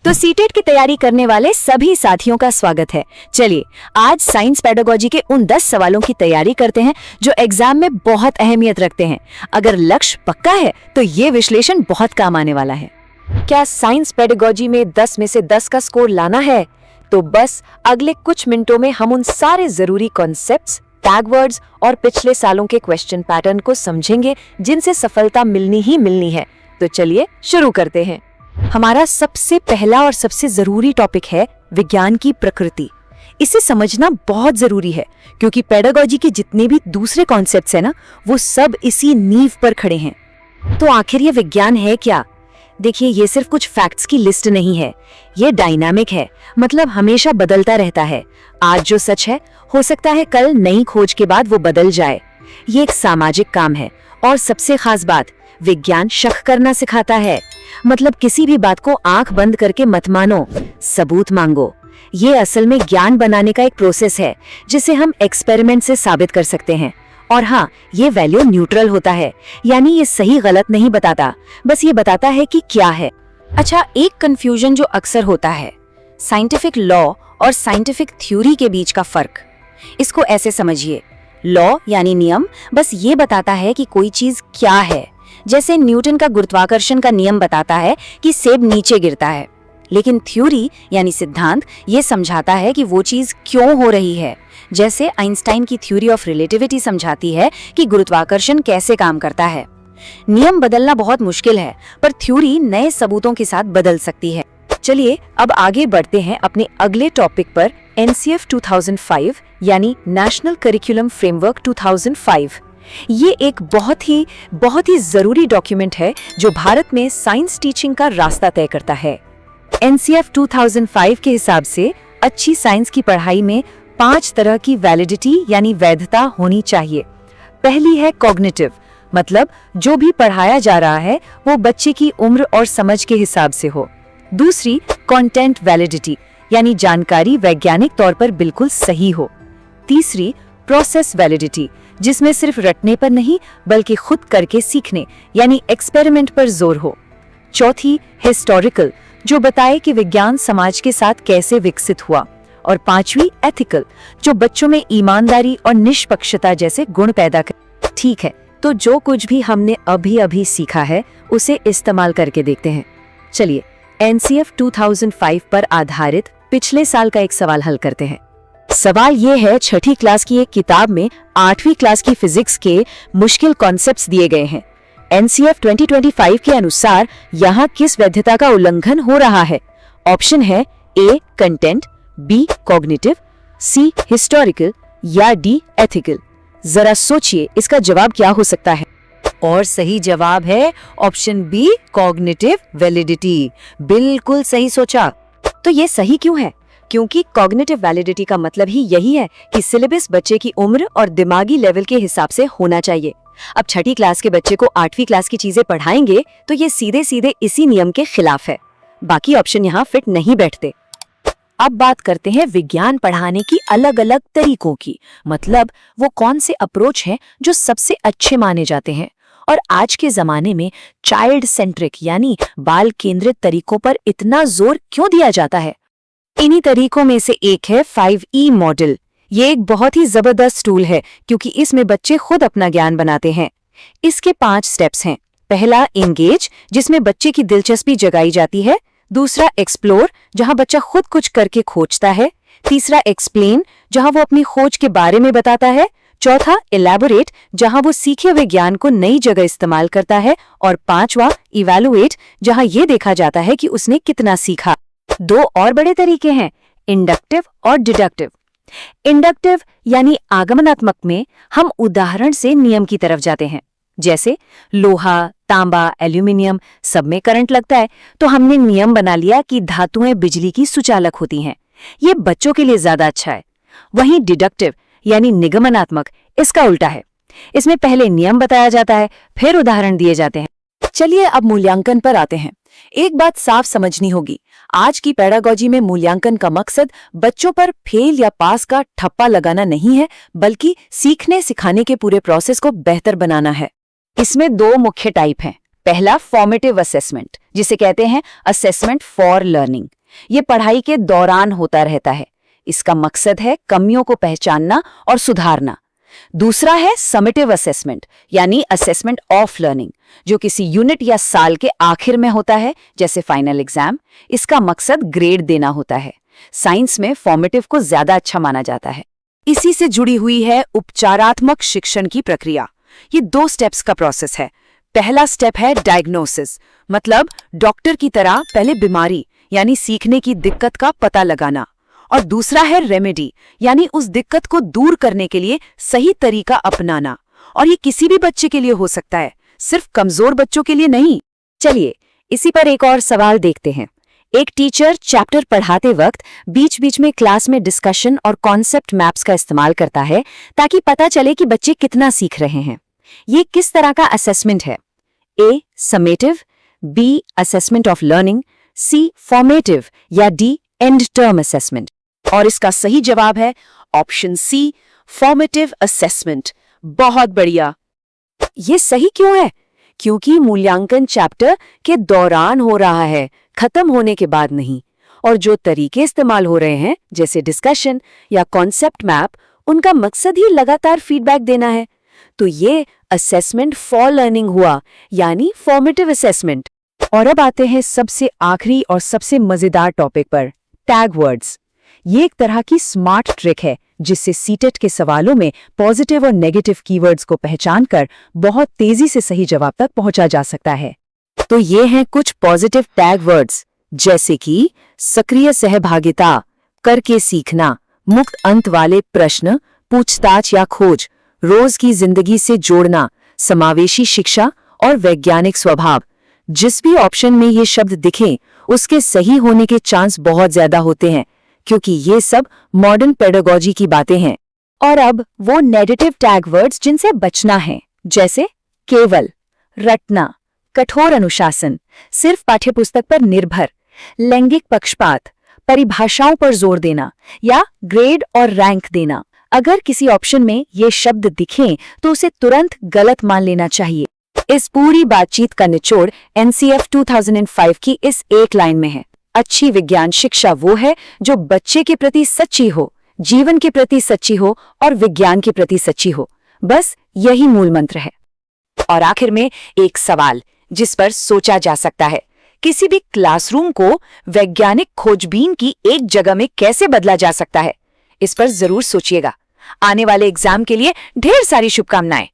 तो सीटेट की तैयारी करने वाले सभी साथियों का स्वागत है। चलिए आज साइंस पेडागोजी के उन 10 सवालों की तैयारी करते हैं जो एग्जाम में बहुत अहमियत रखते हैं। अगर लक्ष्य पक्का है तो ये विश्लेषण बहुत काम आने वाला है। क्या साइंस पेडागोजी में 10 में से 10 का स्कोर लाना है? तो बस अगले कुछ मिनटों में हम उन सारे जरूरी कॉन्सेप्ट्स, टैग वर्ड्स और पिछले सालों के क्वेश्चन पैटर्न को समझेंगे जिनसे सफलता मिलनी ही मिलनी है। तो चलिए शुरू करते हैं। हमारा सबसे पहला और सबसे जरूरी टॉपिक है विज्ञान की प्रकृति। इसे समझना बहुत जरूरी है क्योंकि पेडागोजी के जितने भी दूसरे कॉन्सेप्ट्स हैं ना, वो सब इसी नींव पर खड़े हैं। तो आखिर ये विज्ञान है क्या? देखिए, ये सिर्फ कुछ फैक्ट्स की लिस्ट नहीं है, ये डायनामिक है, मतलब हमेशा बदलता रहता है। आज जो सच है हो सकता है कल नई खोज के बाद वो बदल जाए। ये एक सामाजिक काम है और सबसे खास बात, विज्ञान शक करना सिखाता है। मतलब किसी भी बात को आंख बंद करके मत मानो, सबूत मांगो। ये असल में ज्ञान बनाने का एक प्रोसेस है जिसे हम एक्सपेरिमेंट से साबित कर सकते हैं। और हाँ, ये वैल्यू न्यूट्रल होता है, यानी ये सही गलत नहीं बताता, बस ये बताता है कि क्या है। अच्छा, एक कंफ्यूजन जो अक्सर होता है, साइंटिफिक लॉ और साइंटिफिक थ्योरी के बीच का फर्क। इसको ऐसे समझिए, लॉ यानी नियम बस ये बताता है कि कोई चीज क्या है। जैसे न्यूटन का गुरुत्वाकर्षण का नियम बताता है कि सेब नीचे गिरता है, लेकिन थ्योरी यानी सिद्धांत ये समझाता है कि वो चीज क्यों हो रही है। जैसे आइंस्टाइन की थ्योरी ऑफ रिलेटिविटी समझाती है कि गुरुत्वाकर्षण कैसे काम करता है। नियम बदलना बहुत मुश्किल है, पर थ्योरी नए सबूतों के साथ बदल सकती है। चलिए अब आगे बढ़ते हैं अपने अगले टॉपिक पर, एनसीएफ 2005 यानी नेशनल करिकुलम फ्रेमवर्क 2005। ये एक बहुत ही जरूरी डॉक्यूमेंट है जो भारत में साइंस टीचिंग का रास्ता तय करता है। एनसीएफ 2005 के हिसाब से अच्छी साइंस की पढ़ाई में 5 तरह की वैलिडिटी यानी वैधता होनी चाहिए। पहली है कॉग्निटिव, मतलब जो भी पढ़ाया जा रहा है वो बच्चे की उम्र और समझ के हिसाब से हो। दूसरी कंटेंट वैलिडिटी, यानी जानकारी वैज्ञानिक तौर पर बिल्कुल सही हो। तीसरी प्रोसेस वैलिडिटी, जिसमें सिर्फ रटने पर नहीं बल्कि खुद करके सीखने यानी एक्सपेरिमेंट पर जोर हो। चौथी हिस्टोरिकल, जो बताए कि विज्ञान समाज के साथ कैसे विकसित हुआ। और पांचवी एथिकल, जो बच्चों में ईमानदारी और निष्पक्षता जैसे गुण पैदा कर। ठीक है, तो जो कुछ भी हमने अभी सीखा है उसे इस्तेमाल करके देखते हैं। चलिए एनसीएफ 2005 पर आधारित पिछले साल का एक सवाल हल करते हैं। सवाल ये है, 6ठी क्लास की एक किताब में 8वीं क्लास की फिजिक्स के मुश्किल कॉन्सेप्ट्स दिए गए हैं। एनसीएफ 2025 के अनुसार यहाँ किस वैधता का उल्लंघन हो रहा है? ऑप्शन है A content, B cognitive, C historical या डी एथिकल। जरा सोचिए इसका जवाब क्या हो सकता है। और सही जवाब है ऑप्शन बी कॉग्निटिव वैलिडिटी। बिल्कुल सही सोचा। तो ये सही क्यों है? क्योंकि कॉग्निटिव वैलिडिटी का मतलब ही यही है कि सिलेबस बच्चे की उम्र और दिमागी लेवल के हिसाब से होना चाहिए। अब 6ठी क्लास के बच्चे को 8वीं क्लास की चीजें पढ़ाएंगे तो ये सीधे सीधे इसी नियम के खिलाफ है। बाकी ऑप्शन यहाँ फिट नहीं बैठते। अब बात करते हैं विज्ञान पढ़ाने की अलग अलग तरीकों की, मतलब वो कौन से अप्रोच हैं जो सबसे अच्छे माने जाते हैं। और आज के जमाने में चाइल्ड सेंट्रिक यानी बाल केंद्रित तरीकों पर इतना जोर क्यों दिया जाता है? इन्हीं तरीकों में से एक है 5E मॉडल। ये एक बहुत ही जबरदस्त टूल है क्योंकि इसमें बच्चे खुद अपना ज्ञान बनाते हैं। इसके 5 स्टेप्स हैं। पहला एंगेज, जिसमें बच्चे की दिलचस्पी जगाई जाती है। दूसरा एक्सप्लोर, जहां बच्चा खुद कुछ करके खोजता है। तीसरा एक्सप्लेन, जहां वो अपनी खोज के बारे में बताता है। चौथा इलैबोरेट, जहां वो सीखे हुए ज्ञान को नई जगह इस्तेमाल करता है। और पांचवा इवैल्यूएट, जहां ये देखा जाता है कि उसने कितना सीखा। 2 और बड़े तरीके हैं, इंडक्टिव और डिडक्टिव। इंडक्टिव यानी आगमनात्मक में हम उदाहरण से नियम की तरफ जाते हैं। जैसे लोहा, तांबा, एल्यूमिनियम सब में करंट लगता है तो हमने नियम बना लिया कि धातुएं बिजली की सुचालक होती हैं। ये बच्चों के लिए ज्यादा अच्छा है। वहीं डिडक्टिव यानी निगमनात्मक, इसका उल्टा है। इसमें पहले नियम बताया जाता है, फिर उदाहरण दिए जाते हैं। चलिए अब मूल्यांकन पर आते हैं। एक बात साफ समझनी होगी, आज की पेडागोजी में मूल्यांकन का मकसद बच्चों पर फेल या पास का ठप्पा लगाना नहीं है, बल्कि सीखने सिखाने के पूरे प्रोसेस को बेहतर बनाना है। इसमें 2 मुख्य टाइप हैं। पहला फॉर्मेटिव असेसमेंट, जिसे कहते हैं असेसमेंट फॉर लर्निंग, ये पढ़ाई के दौरान होता रहता है। इसका मकसद है कमियों को पहचानना और सुधारना। दूसरा है समेटिव असेसमेंट, यानी असेसमेंट ऑफ लर्निंग, जो किसी यूनिट या साल के आखिर में होता है, जैसे फाइनल एग्जाम। इसका मकसद ग्रेड देना होता है। साइंस में फॉर्मेटिव को ज्यादा अच्छा माना जाता है। इसी से जुड़ी हुई है उपचारात्मक शिक्षण की प्रक्रिया। ये 2 स्टेप्स का प्रोसेस है। पहला स्टेप है डायग्नोसिस, मतलब डॉक्टर की तरह पहले बीमारी यानी सीखने की दिक्कत का पता लगाना, और दूसरा है रेमेडी, यानी उस दिक्कत को दूर करने के लिए सही तरीका अपनाना। और ये किसी भी बच्चे के लिए हो सकता है, सिर्फ कमजोर बच्चों के लिए नहीं। चलिए इसी पर एक और सवाल देखते हैं। एक टीचर चैप्टर पढ़ाते वक्त बीच बीच में क्लास में डिस्कशन और कॉन्सेप्ट मैप्स का इस्तेमाल करता है ताकि पता चले कि बच्चे कितना सीख रहे हैं। ये किस तरह का असेसमेंट है? A summative, B assessment of learning, C formative या डी एंड टर्म असेसमेंट? और इसका सही जवाब है ऑप्शन सी, फॉर्मेटिव असेसमेंट। बहुत बढ़िया। ये सही क्यों है? क्योंकि मूल्यांकन चैप्टर के दौरान हो रहा है, खत्म होने के बाद नहीं। और जो तरीके इस्तेमाल हो रहे हैं, जैसे डिस्कशन या कॉन्सेप्ट मैप, उनका मकसद ही लगातार फीडबैक देना है। तो ये असेसमेंट फॉर लर्निंग हुआ, यानी फॉर्मेटिव असेसमेंट। और अब आते हैं सबसे आखिरी और सबसे मजेदार टॉपिक पर, टैग वर्ड्स। ये एक तरह की स्मार्ट ट्रिक है जिससे सीटेट के सवालों में पॉजिटिव और नेगेटिव कीवर्ड्स को पहचानकर बहुत तेजी से सही जवाब तक पहुंचा जा सकता है। तो ये हैं कुछ पॉजिटिव टैग वर्ड्स, जैसे कि सक्रिय सहभागिता, करके सीखना, मुक्त अंत वाले प्रश्न, पूछताछ या खोज, रोज की जिंदगी से जोड़ना, समावेशी शिक्षा और वैज्ञानिक स्वभाव। जिस भी ऑप्शन में ये शब्द दिखें, उसके सही होने के चांस बहुत ज्यादा होते हैं, क्योंकि ये सब मॉडर्न पेडागोजी की बातें हैं। और अब वो नेगेटिव टैग वर्ड्स जिनसे बचना है, जैसे केवल, रटना, कठोर अनुशासन, सिर्फ पाठ्यपुस्तक पर निर्भर, लैंगिक पक्षपात, परिभाषाओं पर जोर देना या ग्रेड और रैंक देना। अगर किसी ऑप्शन में ये शब्द दिखें तो उसे तुरंत गलत मान लेना चाहिए। इस पूरी बातचीत का निचोड़ एनसीएफ 2005 की इस एक लाइन में है, अच्छी विज्ञान शिक्षा वो है जो बच्चे के प्रति सच्ची हो, जीवन के प्रति सच्ची हो और विज्ञान के प्रति सच्ची हो। बस यही मूल मंत्र है। और आखिर में एक सवाल जिस पर सोचा जा सकता है, किसी भी क्लासरूम को वैज्ञानिक खोजबीन की एक जगह में कैसे बदला जा सकता है? इस पर जरूर सोचिएगा। आने वाले एग्जाम के लिए ढेर सारी शुभकामनाएं।